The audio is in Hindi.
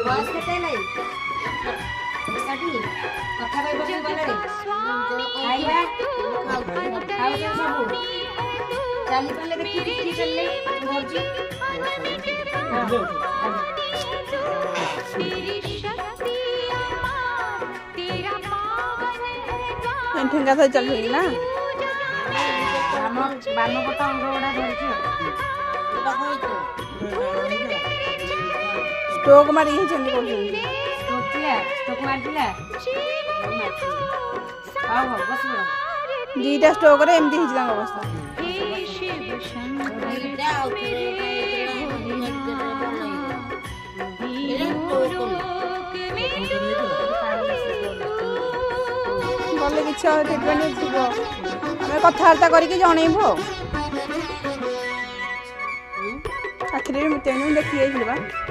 बस केते नहीं काटी कथा भाई बस गले खाइबा खाओ सब चाली पले देखी टिकरी चलले मर्जी ठेंगा था चल रही ना हम बानो पटा अंगोड़ा धरछि स्टोक मारी ही चंदी बोल स्टोक मार दिला हां बस बड़ दीटा स्टोक रे एमती हिज गांग अवस्था गले किछ ट्रीटमेंट थीबो हमें कथावार्ता करके जणैबो आखिरी में तेनु देखि आइलबा